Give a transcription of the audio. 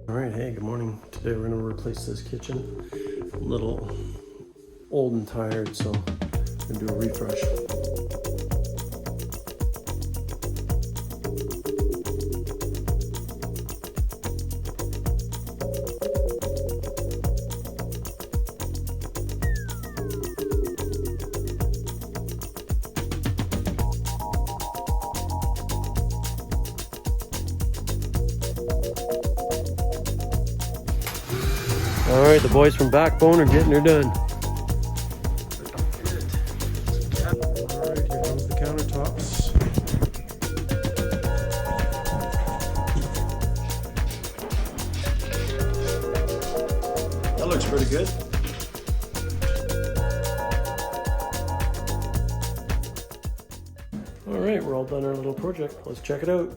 All right, hey, good morning. Today we're gonna replace this kitchen. A little old and tired, so I'm gonna do a refresh. All right, the boys from Backbone are getting her done. All right, here comes the countertops. That looks pretty good. All right, we're all done our little project. Let's check it out.